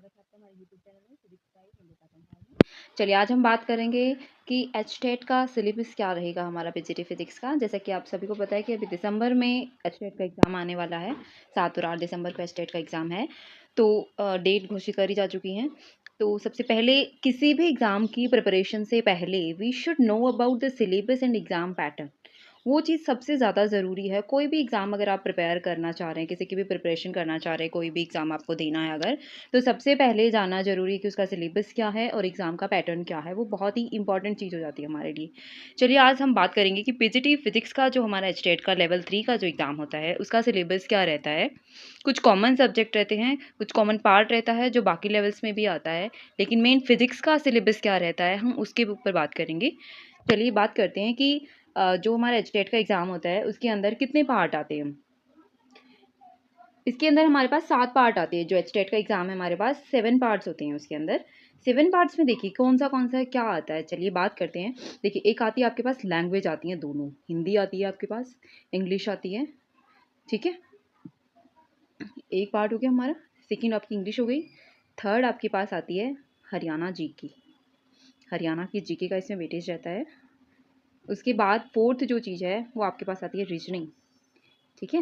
स्वागत है आपका हमारे यूट्यूब चैनल में फिजिक्स का एक हिंदी पाठन में। चलिए आज हम बात करेंगे कि एचटेट का सिलेबस क्या रहेगा हमारा पीजीटी फिजिक्स का। जैसा कि आप सभी को पता है कि अभी दिसंबर में एचटेट का एग्ज़ाम आने वाला है, 7 और 8 दिसंबर को एचटेट का एग्ज़ाम है। तो डेट घोषित करी जा चुकी हैं। तो सबसे पहले किसी भी एग्ज़ाम की प्रिपरेशन से पहले we should know about the syllabus and exam pattern. वो चीज़ सबसे ज़्यादा ज़रूरी है। कोई भी एग्ज़ाम अगर आप प्रिपेयर करना चाह रहे हैं, किसी की भी प्रिपरेशन करना चाह रहे हैं, कोई भी एग्ज़ाम आपको देना है अगर, तो सबसे पहले जानना ज़रूरी है कि उसका सिलेबस क्या है और एग्ज़ाम का पैटर्न क्या है। वो बहुत ही इंपॉर्टेंट चीज़ हो जाती है हमारे लिए। चलिए आज हम बात करेंगे कि पीजीटी फिजिक्स का जो हमारा एचटेट का लेवल 3 का जो एग्ज़ाम होता है, उसका सिलेबस क्या रहता है। कुछ कॉमन सब्जेक्ट रहते हैं, कुछ कॉमन पार्ट रहता है जो बाकी लेवल्स में भी आता है, लेकिन मेन फिजिक्स का सिलेबस क्या रहता है, हम उसके ऊपर बात करेंगे। चलिए बात करते हैं कि जो हमारा एचटेट का एग्ज़ाम होता है उसके अंदर कितने पार्ट आते हैं। इसके अंदर हमारे पास 7 पार्ट आते हैं। जो एचटेट का एग्ज़ाम है हमारे पास 7 पार्ट्स होते हैं उसके अंदर। 7 पार्ट्स में देखिए कौन सा क्या आता है। चलिए बात करते हैं। देखिए एक आती है आपके पास लैंग्वेज आती है, दोनों हिंदी आती है आपके पास, इंग्लिश आती है, ठीक है। एक पार्ट हो गया हमारा, सेकेंड आपकी इंग्लिश हो गई। थर्ड आपके पास आती है हरियाणा जीके, हरियाणा की जीके का इसमें वेटेज रहता है। उसके बाद फोर्थ जो चीज़ है वो आपके पास आती है रीजनिंग, ठीक है।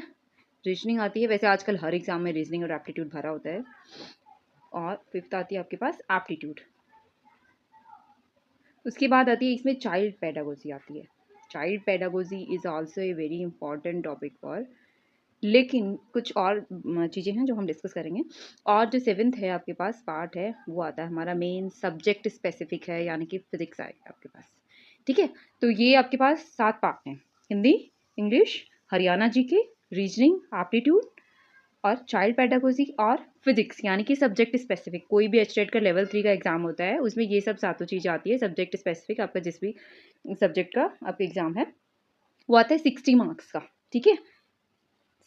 रीजनिंग आती है, वैसे आजकल हर एग्जाम में रीजनिंग और एप्टीट्यूड भरा होता है। और फिफ्थ आती है आपके पास एप्टीट्यूड। उसके बाद आती है इसमें चाइल्ड पेडागोजी आती है। Child pedagogy is also a very important topic for, लेकिन कुछ और चीज़ें हैं जो हम डिस्कस करेंगे। और जो 7th है आपके पास पार्ट है वो आता है हमारा मेन सब्जेक्ट स्पेसिफिक है, यानी कि फिजिक्स आएगा आपके पास, ठीक है। तो ये आपके पास 7 पार्ट हैं, Hindi, English, Haryana GK, reasoning, aptitude और चाइल्ड पेडागोजी और फिजिक्स, यानी कि सब्जेक्ट स्पेसिफिक। कोई भी एचटेट का लेवल 3 का एग्जाम होता है उसमें ये सब सातों चीज़ें आती है। सब्जेक्ट स्पेसिफिक आपका जिस भी सब्जेक्ट का आपका एग्जाम है वो आता है 60 मार्क्स का, ठीक है।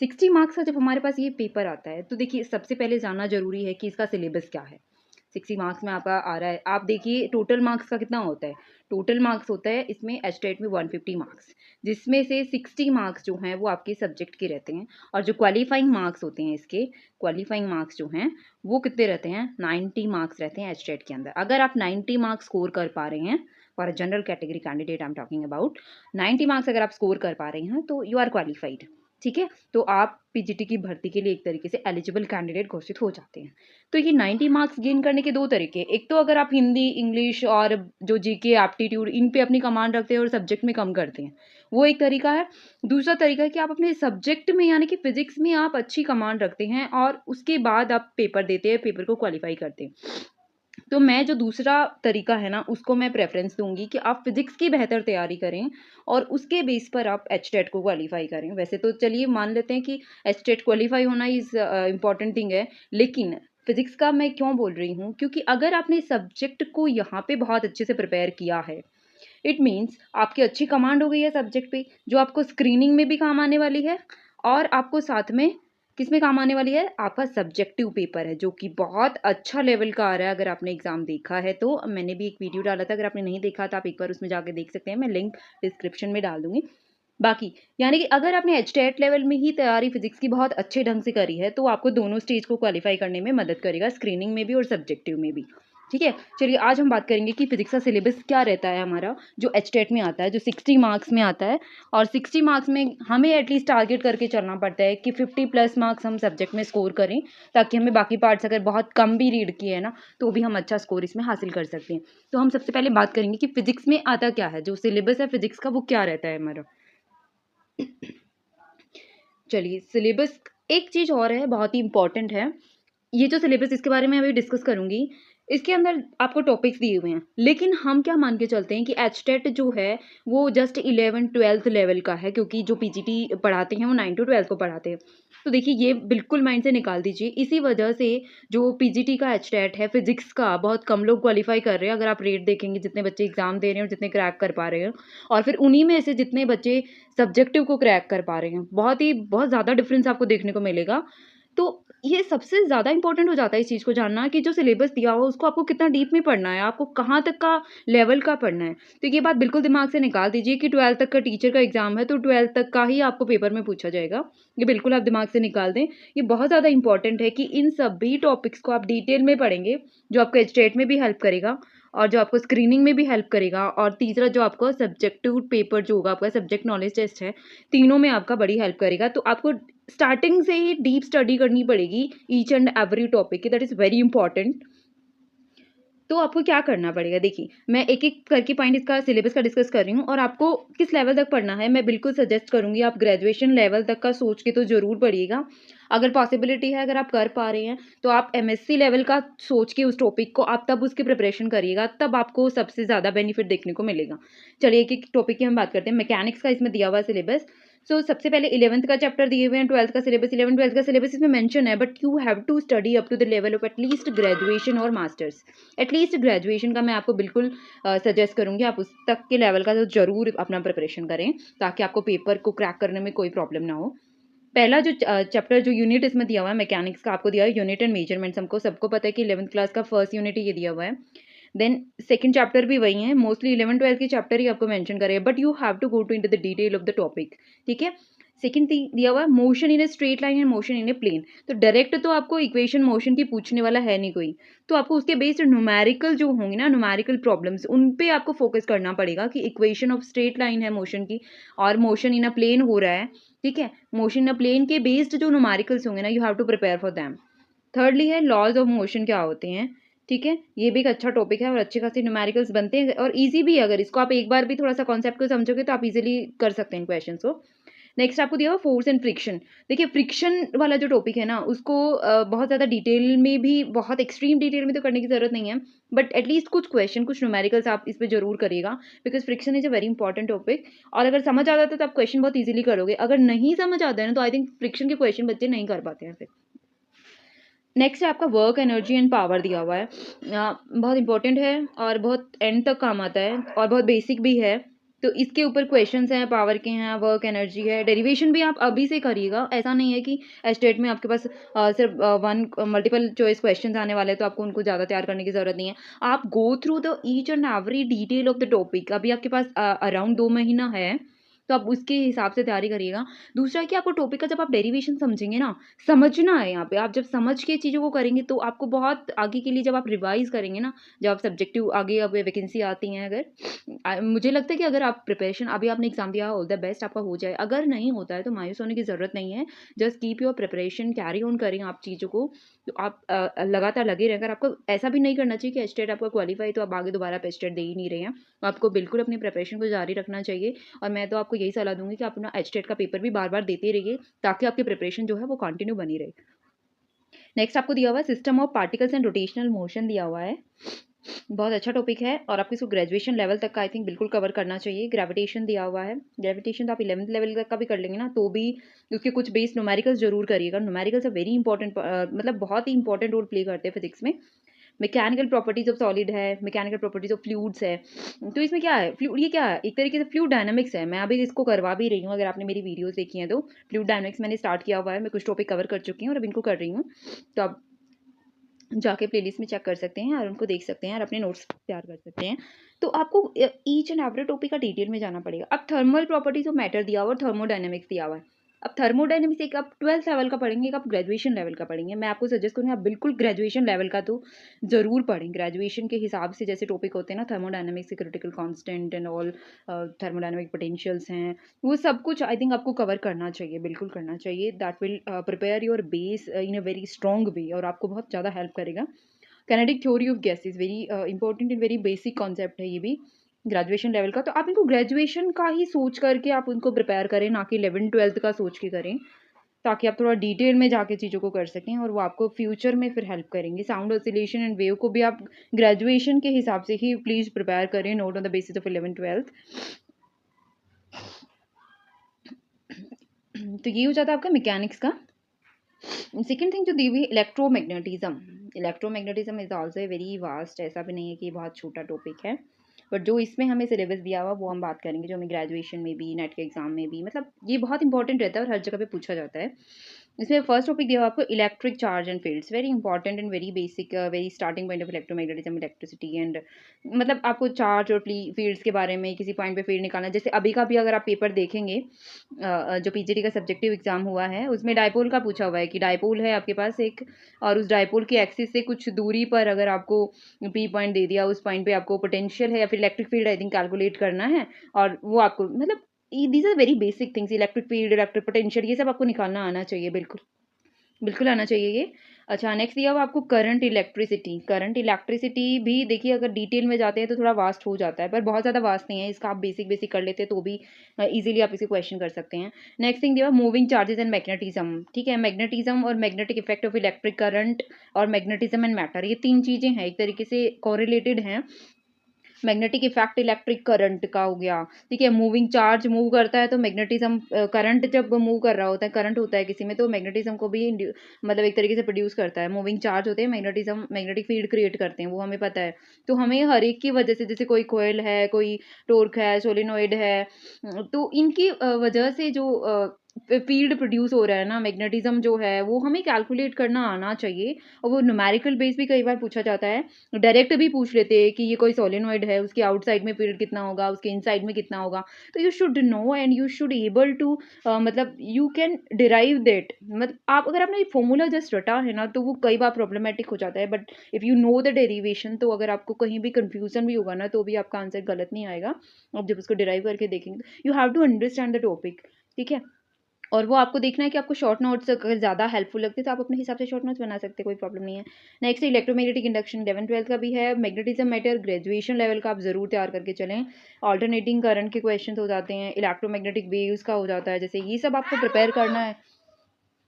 60 मार्क्स का जब हमारे पास ये पेपर आता है तो देखिए सबसे पहले जानना जरूरी है कि इसका सिलेबस क्या है। 60 मार्क्स में आपका आ रहा है, आप देखिए टोटल मार्क्स का कितना होता है। टोटल मार्क्स होता है इसमें एचटेट में 150 मार्क्स, जिसमें से 60 मार्क्स जो हैं वो आपके सब्जेक्ट के रहते हैं। और जो क्वालिफाइंग मार्क्स होते हैं इसके, क्वालिफाइंग मार्क्स जो हैं वो कितने रहते हैं, 90 मार्क्स रहते हैं एचटेट के अंदर। अगर आप 90 मार्क्स स्कोर कर पा रहे हैं, for a general category candidate I am talking about, 90 marks अगर आप स्कोर कर पा रहे हैं तो यू आर क्वालिफाइड, ठीक है। तो आप पीजीटी की भर्ती के लिए एक तरीके से एलिजिबल कैंडिडेट घोषित हो जाते हैं। तो ये 90 मार्क्स गेन करने के दो तरीके, एक तो अगर आप हिंदी, इंग्लिश और जो जीके, एप्टीट्यूड इन पे अपनी कमांड रखते हैं और सब्जेक्ट में कम करते हैं, वो एक तरीका है। दूसरा तरीका है कि आप अपने सब्जेक्ट में यानी कि फिजिक्स में आप अच्छी कमांड रखते हैं और उसके बाद आप पेपर देते हैं, पेपर को क्वालिफाई करते हैं। तो मैं जो दूसरा तरीका है ना उसको मैं प्रेफरेंस दूंगी कि आप फिजिक्स की बेहतर तैयारी करें और उसके बेस पर आप एचटेट को क्वालिफाई करें। वैसे तो चलिए मान लेते हैं कि एचटेट क्वालिफाई होना इज़ इम्पॉर्टेंट थिंग है, लेकिन फिजिक्स का मैं क्यों बोल रही हूँ, क्योंकि अगर आपने सब्जेक्ट को यहाँ पे बहुत अच्छे से प्रिपेयर किया है, इट मीन्स आपकी अच्छी कमांड हो गई है सब्जेक्ट पे, जो आपको स्क्रीनिंग में भी काम आने वाली है और आपको साथ में किस में काम आने वाली है, आपका सब्जेक्टिव पेपर है जो कि बहुत अच्छा लेवल का आ रहा है। अगर आपने एग्जाम देखा है तो मैंने भी एक वीडियो डाला था, अगर आपने नहीं देखा तो आप एक बार उसमें जाके देख सकते हैं, मैं लिंक डिस्क्रिप्शन में डाल दूंगी। बाकी यानी कि अगर आपने एचटेट लेवल में ही तैयारी फिजिक्स की बहुत अच्छे ढंग से करी है तो आपको दोनों स्टेज को क्वालिफाई करने में मदद करेगा, स्क्रीनिंग में भी और सब्जेक्टिव में भी, ठीक है। चलिए आज हम बात करेंगे कि फिजिक्स का सिलेबस क्या रहता है हमारा, जो एचटेट में आता है, जो 60 मार्क्स में आता है। और 60 मार्क्स में हमें एटलीस्ट टारगेट करके चलना पड़ता है कि 50+ मार्क्स हम सब्जेक्ट में स्कोर करें, ताकि हमें बाकी पार्ट्स अगर बहुत कम भी रीड किए हैं ना तो भी हम अच्छा स्कोर इसमें हासिल कर सकते हैं। तो हम सबसे पहले बात करेंगे कि फिजिक्स में आता क्या है, जो सिलेबस है फिजिक्स का वो क्या रहता है हमारा। चलिए सिलेबस, एक चीज़ और है बहुत ही इंपॉर्टेंट है, ये जो सिलेबस इसके बारे में अभी डिस्कस करूंगी, इसके अंदर आपको टॉपिक्स दिए हुए हैं, लेकिन हम क्या मान के चलते हैं कि एचटेट जो है वो जस्ट 11th-12th लेवल का है, क्योंकि जो पीजीटी पढ़ाते हैं वो 9 to 12 को पढ़ाते हैं। तो देखिए ये बिल्कुल माइंड से निकाल दीजिए, इसी वजह से जो पीजीटी का एचटेट है फिजिक्स का बहुत कम लोग क्वालिफाई कर रहे हैं। अगर आप रेट देखेंगे जितने बच्चे एग्जाम दे रहे हैं और जितने क्रैक कर पा रहे हैं, और फिर उन्हीं में से जितने बच्चे सब्जेक्टिव को क्रैक कर पा रहे हैं, बहुत ज़्यादा डिफरेंस आपको देखने को मिलेगा। तो ये सबसे ज़्यादा इम्पोर्टेंट हो जाता है इस चीज़ को जानना कि जो सिलेबस दिया हो उसको आपको कितना डीप में पढ़ना है, आपको कहाँ तक का लेवल का पढ़ना है। तो ये बात बिल्कुल दिमाग से निकाल दीजिए कि 12th तक का टीचर का एग्ज़ाम है तो 12th तक का ही आपको पेपर में पूछा जाएगा। ये बिल्कुल आप दिमाग से निकाल दें। ये बहुत ज़्यादा इम्पोर्टेंट है कि इन सभी टॉपिक्स को आप डिटेल में पढ़ेंगे, जो आपको एचटेट में भी हेल्प करेगा और जो आपको स्क्रीनिंग में भी हेल्प करेगा, और तीसरा जो आपको सब्जेक्टिव पेपर जो होगा, आपका सब्जेक्ट नॉलेज टेस्ट है, तीनों में आपका बड़ी हेल्प करेगा। तो आपको स्टार्टिंग से ही डीप स्टडी करनी पड़ेगी ईच एंड एवरी टॉपिक की, दैट इज़ वेरी इंपॉर्टेंट। तो आपको क्या करना पड़ेगा, देखिए मैं एक-एक करके पॉइंट इसका सिलेबस का डिस्कस कर रही हूँ और आपको किस लेवल तक पढ़ना है मैं बिल्कुल सजेस्ट करूँगी आप ग्रेजुएशन लेवल तक का सोच के तो ज़रूर पढ़िएगा। अगर पॉसिबिलिटी है, अगर आप कर पा रहे हैं, तो आप एमएससी लेवल का सोच के उस टॉपिक को आप तब उसकी प्रिपरेशन करिएगा, तब आपको सबसे ज़्यादा बेनिफिट देखने को मिलेगा। चलिए एक-एक टॉपिक की हम बात करते हैं। मैकेनिक्स का इसमें दिया हुआ है सिलेबस। सबसे पहले 11th का चैप्टर दिए हुए हैं, 12th का सिलेबस, 11th-12th का सिलेबस इसमें मेंशन है, but you have to study up to the level of at least graduation और मास्टर्स। एटलीस्ट ग्रेजुएशन का मैं आपको बिल्कुल सजेस्ट करूँगी, आप उस तक के लेवल का तो ज़रूर अपना प्रिपरेशन करें, ताकि आपको पेपर को क्रैक करने में कोई प्रॉब्लम ना हो। पहला जो चैप्टर जो यूनिट इसमें दिया हुआ है मैकेनिक्स का, आपको दिया है यूनिट एंड मेजरमेंट्स। हमको सबको पता है कि 11th क्लास का फर्स्ट यूनिट ही ये दिया हुआ है। देन सेकंड चैप्टर भी वही है, मोस्टली 11-12 के चैप्टर ही आपको मेंशन करे, but you have to go to into the detail of the topic, ठीक है। सेकंड दिया हुआ है motion in a straight line and motion in a plane. तो डायरेक्ट तो आपको इक्वेशन मोशन की पूछने वाला है नहीं कोई, तो आपको उसके बेस्ड न्यूमेरिकल जो होंगे ना, न्यूमेरिकल प्रॉब्लम्स, उन पे आपको फोकस करना पड़ेगा कि इक्वेशन ऑफ स्ट्रेट लाइन है मोशन की और मोशन इन अ प्लेन हो रहा है, ठीक है। मोशन इन अ प्लेन के बेस्ड जो न्यूमेरिकल्स होंगे ना, you have to prepare for them. Thirdly है लॉज ऑफ मोशन क्या होते हैं, ठीक है। ये भी एक अच्छा टॉपिक है और अच्छे खासे न्यूमेरिकल्स बनते हैं और ईजी भी है। अगर इसको आप एक बार भी थोड़ा सा कॉन्सेप्ट को समझोगे तो आप इजीली कर सकते हैं क्वेश्चन को। नेक्स्ट आपको दिया हुआ फोर्स एंड फ्रिक्शन। देखिए फ्रिक्शन वाला जो टॉपिक है ना, उसको बहुत ज़्यादा डिटेल में भी, बहुत एक्सट्रीम डिटेल में तो करने की ज़रूरत नहीं है, बट एटलीस्ट कुछ क्वेश्चन, कुछ न्यूमेरिकल्स आप इस पे जरूर करिएगा, because friction is a very important topic. और अगर समझ आ जाता है तो आप क्वेश्चन बहुत ईजिली करोगे, अगर नहीं समझ आता है ना तो आई थिंक फ्रिक्शन के क्वेश्चन बच्चे नहीं कर पाते हैं फिर। नेक्स्ट है आपका वर्क एनर्जी एंड पावर दिया हुआ है। बहुत इंपॉर्टेंट है और बहुत एंड तक काम आता है और बहुत बेसिक भी है। तो इसके ऊपर क्वेश्चंस हैं, पावर के हैं, वर्क एनर्जी है। डेरिवेशन भी आप अभी से करिएगा, ऐसा नहीं है कि स्टेट में आपके पास सिर्फ वन मल्टीपल चॉइस क्वेश्चंस आने वाले हैं तो आपको उनको ज़्यादा तैयार करने की ज़रूरत नहीं है। आप go through the each and every detail of the topic. अभी आपके पास अराउंड 2 महीना है, तो आप उसके हिसाब से तैयारी करिएगा। दूसरा कि आपको टॉपिक का जब आप डेरिवेशन समझेंगे ना, समझना है यहाँ पे, आप जब समझ के चीज़ों को करेंगे तो आपको बहुत आगे के लिए जब आप रिवाइज करेंगे ना, जब आप सब्जेक्टिव आगे अब वैकेंसी आती हैं अगर, मुझे लगता है कि अगर आप प्रिपरेशन अभी आपने एग्जाम दिया, ऑल द बेस्ट, आपका हो जाए। अगर नहीं होता है तो मायूस होने की ज़रूरत नहीं है, just keep your preparation, carry on करें आप चीज़ों को। तो आप लगातार लगे रहें। अगर आपको ऐसा भी नहीं करना चाहिए कि एचटेट आपका क्वालिफाई तो आप आगे दोबारा पे एचटेट दे ही नहीं रहे हैं, तो आपको बिल्कुल अपनी प्रिपरेशन को जारी रखना चाहिए। और मैं तो आपको यही सलाह दूंगी कि आप अपना एचटेट का पेपर भी बार बार देते रहिए, ताकि आपकी प्रिपरेशन जो है वो कंटिन्यू बनी रहे। नेक्स्ट आपको दिया हुआ है system of particles and rotational motion दिया हुआ है। बहुत अच्छा टॉपिक है और आपको इसको ग्रेजुएशन लेवल तक का आई थिंक बिल्कुल कवर करना चाहिए। ग्रेविटेशन दिया हुआ है, ग्रेविटेशन तो आप 11th लेवल तक का भी कर लेंगे ना, तो भी उसके कुछ बेस न्यूमेरिकल्स जरूर करिएगा। न्यूमेरिकल्स वेरी इंपॉर्टेंट, मतलब बहुत ही इंपॉर्टेंट रोल प्ले करते हैं फिजिक्स में। मैकेनिकल प्रॉपर्टीज ऑफ सॉलिड है, मैकेनिकल प्रॉपर्टीज ऑफ फ्लूइड्स है। तो इसमें क्या है, फ्लूइड, ये क्या है, एक तरीके से फ्लूइड डायनामिक्स है। मैं अभी इसको करवा भी रही हूँ, अगर आपने मेरी वीडियोस देखी हैं तो। फ्लूइड डायनामिक्स मैंने स्टार्ट किया हुआ है, मैं कुछ टॉपिक कवर कर चुकी हूँ और अब इनको कर रही हूँ। तो आप जाके प्लेलिस्ट में चेक कर सकते हैं और उनको देख सकते हैं और अपने नोट्स तैयार कर सकते हैं। तो आपको ईच एंड एवरी टॉपिक का डिटेल में जाना पड़ेगा। अब थर्मल प्रॉपर्टीज ऑफ मैटर दिया हुआ और थर्मोडायनेमिक्स दिया हुआ है। अब थर्मोडायनेमिक्स एक आप 12th लेवल का पढ़ेंगे, एक आप ग्रेजुएशन लेवल का पढ़ेंगे। मैं आपको सजेस्ट करूँगी आप बिल्कुल ग्रेजुएशन लेवल का तो ज़रूर पढ़ें। ग्रेजुएशन के हिसाब से जैसे टॉपिक होते हैं ना, थर्मोडायनेमिक्स के critical constant and all, thermodynamic potentials हैं, वो सब कुछ आई थिंक आपको कवर करना चाहिए, बिल्कुल करना चाहिए। That will prepare your base in a very strong वे और आपको बहुत ज़्यादा हेल्प करेगा। Kinetic theory of gases very important and very basic concept है ये भी ग्रेजुएशन लेवल का। तो आप इनको ग्रेजुएशन का ही सोच करके आप उनको प्रिपेयर करें, ना कि 11th-12th का सोच के करें, ताकि आप थोड़ा डिटेल में जाके चीज़ों को कर सकें और वो आपको फ्यूचर में फिर हेल्प करेंगे। साउंड ऑसिलेशन एंड वेव को भी आप ग्रेजुएशन के हिसाब से ही प्लीज़ प्रिपेयर करें, note on the basis of 11th-12th। तो ये हो जाता है आपका मैकेनिक्स का। सेकेंड थिंग जो दी हुई electromagnetism is also very vast. ऐसा भी नहीं है कि ये बहुत छोटा टॉपिक है, बट जो इसमें हमें सिलेबस दिया हुआ वो हम बात करेंगे, जो हमें ग्रेजुएशन में भी, नेट के एग्जाम में भी, मतलब ये बहुत इंपॉर्टेंट रहता है और हर जगह पे पूछा जाता है। इसमें फर्स्ट टॉपिक दिया हुआ आपको electric charge and fields, very important and very basic, very starting point of electromagnetism, electricity and मतलब आपको चार्ज और फील्ड्स के बारे में किसी पॉइंट पे फील्ड निकालना। जैसे अभी का भी अगर आप पेपर देखेंगे, जो पीजीटी का सब्जेक्टिव एग्जाम हुआ है उसमें डायपोल का पूछा हुआ है कि डायपोल है आपके पास एक, और उस डायपोल की एक्सिस से कुछ दूरी पर अगर आपको पी पॉइंट दे दिया, उस पॉइंट पे आपको पोटेंशियल है या फिर electric field I think calculate करना है, और वो आपको मतलब these are very basic things, electric field, electric potential, ये सब आपको निकालना आना चाहिए, बिल्कुल बिल्कुल आना चाहिए ये। अच्छा, नेक्स्ट दिया हुआ आपको करंट इलेक्ट्रिसिटी। करंट इलेक्ट्रिसिटी भी देखिए अगर डिटेल में जाते हैं तो थोड़ा वास्ट हो जाता है, पर बहुत ज़्यादा वास्ट नहीं है, इसका आप बेसिक बेसिक कर लेते हैं तो भी इजीली आप इसे क्वेश्चन कर सकते हैं। नेक्स्ट थिंग दिया हुआ मूविंग चार्जेस एंड मैग्नेटिज्म, ठीक है, मैग्नेटिज्म और magnetic effect of electric current और मैग्नेटिज्म एंड मैटर, ये 3 चीज़ें हैं, एक तरीके से कोरिलेटेड हैं। मैग्नेटिक इफेक्ट इलेक्ट्रिक करंट का हो गया, ठीक है, मूविंग चार्ज मूव करता है तो मैग्नेटिज्म, करंट जब मूव कर रहा होता है, करंट होता है किसी में, तो मैग्नेटिज्म को भी मतलब एक तरीके से प्रोड्यूस करता है। मूविंग चार्ज होते हैं, मैग्नेटिज्म मैग्नेटिक फील्ड क्रिएट करते हैं, वो हमें पता है। तो हमें हर एक की वजह से, जैसे कोई कोयल है, कोई टोर्क है, सोलिनॉइड है, तो इनकी वजह से जो फील्ड प्रोड्यूस हो रहा है ना, मैग्नेटिज्म जो है वो हमें कैलकुलेट करना आना चाहिए। और वो न्यूमेरिकल बेस भी कई बार पूछा जाता है, डायरेक्ट भी पूछ लेते हैं कि ये कोई सोलेनॉइड है, उसके आउटसाइड में फील्ड कितना होगा, उसके इनसाइड में कितना होगा। तो you should know and you should able to मतलब यू कैन डिराइव दैट, मतलब आप अगर आपने फॉर्मूला जस्ट रटा है ना तो वो कई बार प्रॉब्लमेटिक हो जाता है, but if you know the derivation, तो अगर आपको कहीं भी कंफ्यूजन भी होगा ना तो भी आपका आंसर गलत नहीं आएगा। आप जब उसको डिराइव करके देखेंगे, you have to understand the topic, ठीक है। और वो आपको देखना है कि आपको शॉर्ट नोट्स अगर ज़्यादा हेल्पफुल लगते हैं तो आप अपने हिसाब से शॉर्ट नोट्स बना सकते हैं, कोई प्रॉब्लम नहीं है। नेक्स्ट इलेक्ट्रोमैग्नेटिक इंडक्शन 11th-12th का भी है। मैग्नेटिज्म मैटर ग्रेजुएशन लेवल का आप ज़रूर तैयार करके चलें। ऑल्टरनेटिंग करंट के क्वेश्चन हो जाते हैं, इलेक्ट्रोमैग्नेटिक वेव्स का हो जाता है, जैसे ये सब आपको प्रिपेयर करना है,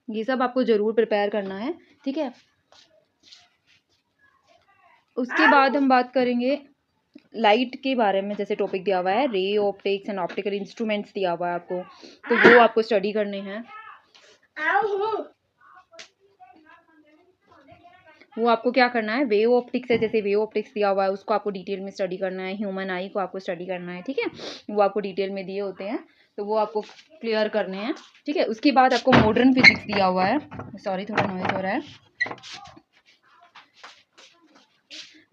ये सब आपको ज़रूर प्रिपेयर करना है, ठीक है। उसके बाद हम बात करेंगे लाइट के बारे में, जैसे टॉपिक दिया हुआ है ray optics and optical instruments दिया हुआ है आपको, तो वो आपको स्टडी करने हैं। वो आपको क्या करना है, वेव ऑप्टिक्स है, जैसे वेव ऑप्टिक्स दिया हुआ है उसको आपको डिटेल में स्टडी करना है, ह्यूमन आई को आपको स्टडी करना है, ठीक है, वो आपको डिटेल में दिए होते हैं, तो वो आपको क्लियर करने हैं, ठीक है। उसके बाद आपको मॉडर्न फिजिक्स दिया हुआ है, सॉरी थोड़ा नॉइज हो रहा है।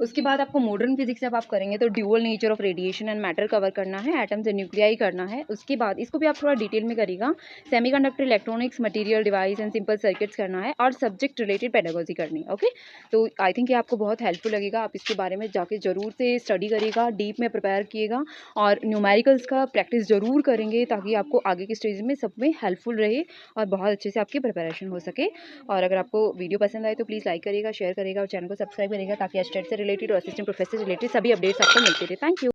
उसके बाद आपको मॉडर्न फिजिक्स जब आप करेंगे तो dual nature of radiation and matter cover करना है, एटम्स एंड न्यूक्लियाई करना है। उसके बाद इसको भी आप थोड़ा डिटेल में करिएगा, semiconductor, electronics, material, device and simple circuits करना है, और सब्जेक्ट रिलेटेड पेडागोजी करनी है, ओके। तो आई थिंक ये आपको बहुत हेल्पफुल लगेगा, आप इसके बारे में जाके ज़रूर से स्टडी करिएगा, डीप में प्रिपेयर किएगा, और न्यूमेरिकल्स का प्रैक्टिस ज़रूर करेंगे ताकि आपको आगे की स्टेज में सब में हेल्पफुल रहे और बहुत अच्छे से आपकी प्रिपरेशन हो सके। और अगर आपको वीडियो पसंद आए तो प्लीज़ लाइक करिएगा, शेयर करिएगा और चैनल को सब्सक्राइब करिएगा, ताकि एस्टेट से रिलेटेड और असिस्टेंट प्रोफेसर से रिलेटेड सभी अपडेट्स आपको मिलते रहे। Thank you.